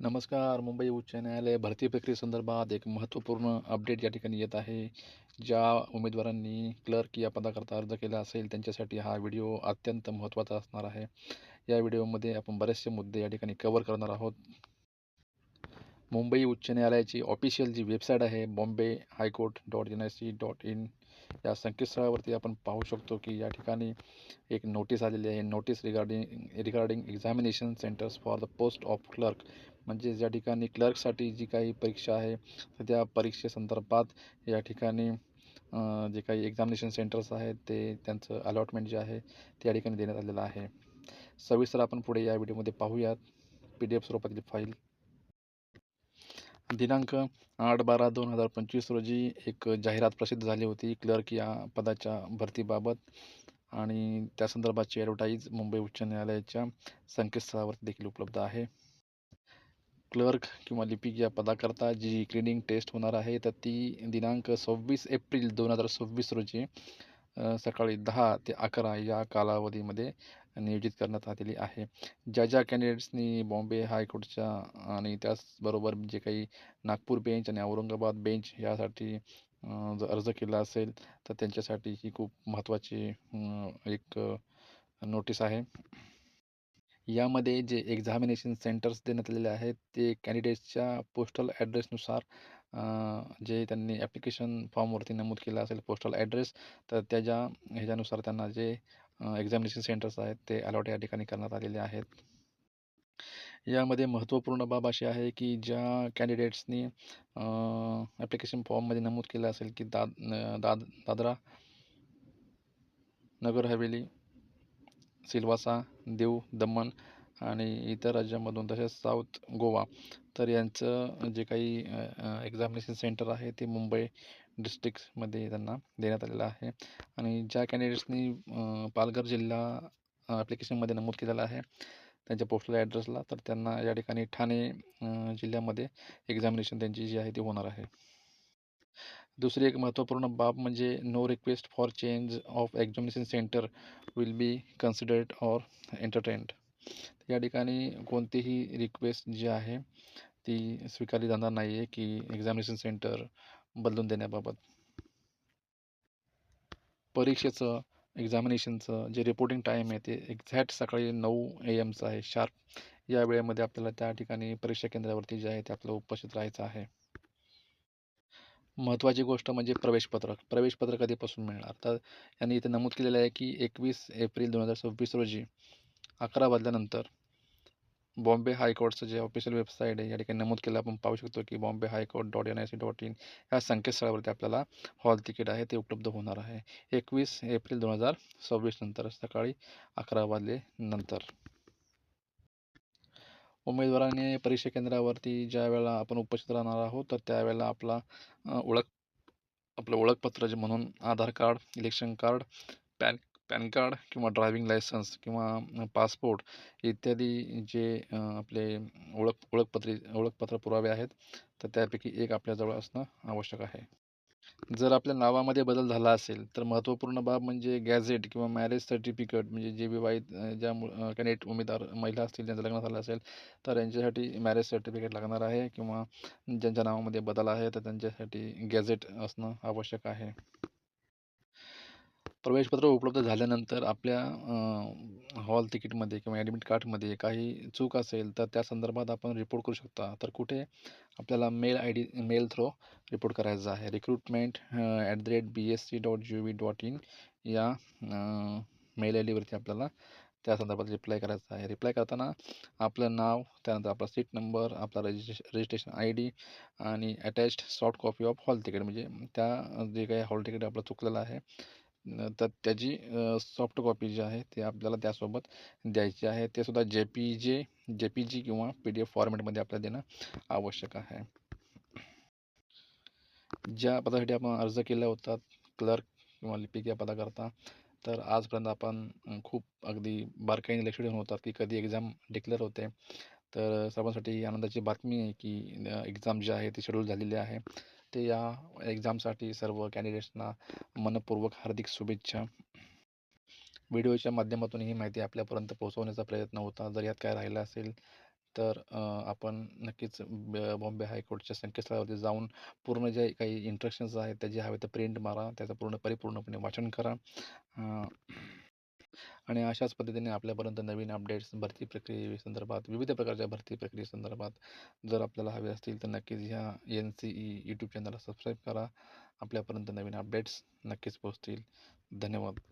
नमस्कार. मुंबई उच्च न्यायालय भरती प्रक्रियेसंदर्भात एक महत्त्वपूर्ण अपडेट या ठिकाणी येत आहे. ज्या उमेदवारांनी क्लर्क या पदाकरता अर्ज केला असेल, त्यांच्यासाठी हा व्हिडिओ अत्यंत महत्त्वाचा असणार आहे. या व्हिडिओमध्ये आपण बरेचसे मुद्दे या ठिकाणी कव्हर करणार आहोत. मुंबई उच्च न्यायालयाची ऑफिशियल जी वेबसाईट आहे, बॉम्बे हायकोर्ट.NIC.in या संकेतस्थळावरती आपण पाहू शकतो की या ठिकाणी एक नोटीस आलेली आहे. Notice regarding examination centres for the post of clerk. म्हणजे ज्या ठिकाणी क्लर्कसाठी जी काही परीक्षा आहे, तर त्या परीक्षेसंदर्भात या ठिकाणी जे काही एक्झामिनेशन सेंटर्स आहेत, ते त्यांचं अलॉटमेंट जे आहे ते या ठिकाणी देण्यात आलेलं आहे. सविस्तर आपण पुढे या व्हिडिओमध्ये पाहूयात. PDF स्वरूपातील फाईल. दिनांक 8/12/2025 रोजी एक जाहिरात प्रसिद्ध झाली होती क्लर्क या पदाच्या भरतीबाबत आणि त्या संदर्भातची ॲडव्हर्टाईज मुंबई उच्च न्यायालयाच्या संकेतस्थळावर देखील उपलब्ध आहे. क्लर्क किंवा लिपिक या पदाकरता जी स्क्रीनिंग टेस्ट होणार आहे, तर ती दिनांक 26 एप्रिल 2026 रोजी सकाळी 10 ते 11 या कालावधीमध्ये नियोजित करण्यात आलेली आहे. ज्या कॅन्डिडेट्सनी बॉम्बे हायकोर्टच्या आणि त्याचबरोबर जे काही नागपूर बेंच आणि औरंगाबाद बेंच यासाठी जर अर्ज केला असेल, तर त्यांच्यासाठी ही खूप महत्त्वाची एक नोटीस आहे. यामध्ये जे एक्झामिनेशन सेंटर्स देण्यात आलेले आहेत, ते कॅन्डिडेट्सच्या पोस्टल ॲड्रेसनुसार जे त्यांनी ॲप्लिकेशन फॉर्मवरती नमूद केलं असेल पोस्टल ॲड्रेस, तर त्याच्या ह्याच्यानुसार त्यांना जे एक्झामिनेशन सेंटर्स आहेत, ते अलॉट या ठिकाणी करण्यात आलेले आहेत. यामध्ये महत्त्वपूर्ण बाब अशी आहे की ज्या कॅन्डिडेट्सनी ॲप्लिकेशन फॉर्ममध्ये नमूद केलं असेल की दादरा, नगर हवेली, सिल्वासा, दीव, दमण आणि इतर राज्यांमधून तसेच साऊथ गोवा, तर यांचं जे काही एक्झामिनेशन सेंटर आहे ते मुंबई डिस्ट्रिक्टमध्ये त्यांना देण्यात आलेलं आहे. आणि ज्या कॅन्डिडेट्सनी पालघर जिल्हा ॲप्लिकेशनमध्ये नमूद केलेला आहे त्यांच्या पोस्टल ॲड्रेसला, तर त्यांना या ठिकाणी ठाणे जिल्ह्यामध्ये एक्झामिनेशन त्यांची जी आहे ती होणार आहे. दुसरी एक महत्त्वपूर्ण बाब म्हणजे no request for change of examination centre will be considered or entertained. या ठिकाणी कोणतीही रिक्वेस्ट जी आहे ती स्वीकारली जाणार नाही आहे की एक्झामिनेशन सेंटर बदलून देण्याबाबत. परीक्षेचं एक्झामिनेशनचं जे रिपोर्टिंग टाईम आहे ते एक्झॅक्ट सकाळी 9 AM आहे शार्प. या वेळेमध्ये आपल्याला त्या ठिकाणी परीक्षा केंद्रावरती जे आहे ते आपलं उपस्थित राहायचं आहे. महत्त्वाची गोष्ट म्हणजे प्रवेशपत्रक. प्रवेशपत्र कधीपासून मिळणार? तर यांनी इथे नमूद केलेलं आहे की 21 एप्रिल 2026 रोजी 11 वाजल्यानंतर बॉम्बे हायकोर्टचं जे ऑफिशियल वेबसाईट आहे या ठिकाणी नमूद केलं आपण पाहू शकतो की बॉम्बे हायकोर्ट.NIC.in या संकेतस्थळावरती आपल्याला हॉल तिकीट आहे ते उपलब्ध होणार आहे. 21 एप्रिल 2026 नंतर सकाळी 11 वाजल्यानंतर. उमेदवाराने परीक्षा केंद्रावरती ज्या वेळेला आपण उपस्थित राहणार आहोत, तर त्यावेळेला आपलं ओळखपत्र जे म्हणून Aadhaar card, election card, PAN PAN card किंवा ड्रायव्हिंग लायसन्स किंवा पासपोर्ट इत्यादी जे आपले ओळखपत्र पुरावे आहेत, तर त्यापैकी एक आपल्याजवळ असणं आवश्यक आहे. जर आपल्या नावामध्ये बदल झाला असेल, तर महत्त्वपूर्ण बाब म्हणजे गॅझेट किंवा मॅरेज सर्टिफिकेट, म्हणजे जे विवाहित कॅन्डिडेट उमेदवार महिला असतील ज्यांचं लग्न झालं असेल, तर यांच्यासाठी मॅरेज सर्टिफिकेट लागणार आहे किंवा ज्यांच्या नावामध्ये बदल आहे तर त्यांच्यासाठी गॅझेट असणं आवश्यक आहे. प्रवेशपत्र उपलब्ध झाल्यानंतर आपल्या हॉल तिकीटमध्ये किंवा ॲडमिट कार्डमध्ये काही चूक असेल, तर त्या संदर्भात आपण रिपोर्ट करू शकता. तर कुठे? आपल्याला मेल थ्रू रिपोर्ट करायचा आहे. recruitment@bsc.gov.in या मेल IDवरती आपल्याला त्या संदर्भात रिप्लाय करायचा आहे. रिप्लाय करताना आपलं नाव, त्यानंतर आपला सीट नंबर, आपला रजिस्ट्रेशन ID आणि attached soft copy of hall ticket, म्हणजे त्या जे काही हॉल तिकीट आपलं चुकलेलं आहे, तर त्याची सॉफ्ट कॉपी जी आहे ते आपल्याला त्यासोबत द्यायची आहे. ते सुद्धा JPG किंवा PDF फॉर्मॅटमध्ये आपल्याला देणं आवश्यक आहे. ज्या पदासाठी आपण अर्ज केला होता क्लर्क किंवा लिपिक या पदाकरता, तर आजपर्यंत आपण खूप अगदी बारकाईने लक्ष ठेवून होतात की कधी एक्झाम डिक्लेअर होते. तर सर्वांसाठी आनंदाची बातमी आहे की एक्झाम जी आहे ती शेड्यूल झालेली आहे. ते या एक्झामसाठी सर्व कॅन्डिडेट्सना मनःपूर्वक हार्दिक शुभेच्छा. व्हिडिओच्या माध्यमातून ही माहिती आपल्यापर्यंत पोहोचवण्याचा प्रयत्न होता. जर यात काय राहिलं असेल तर आपण नक्कीच बॉम्बे हायकोर्टच्या संकेतस्थळावरती जाऊन पूर्ण जे काही इंस्ट्रक्शन्स आहेत त्या जे हवे ते प्रिंट मारा, त्याचं परिपूर्णपणे वाचन करा. अ, आणि अशाच पद्धतीने आपल्यापर्यंत नवीन अपडेट्स भरती प्रक्रियेसंदर्भात, विविध प्रकारच्या भरती प्रक्रियेसंदर्भात जर आपल्याला हवे असतील तर नक्कीच ह्या NCE यूट्यूब चॅनलला सबस्क्राईब करा. आपल्यापर्यंत नवीन अपडेट्स नक्कीच पोहोचतील. धन्यवाद.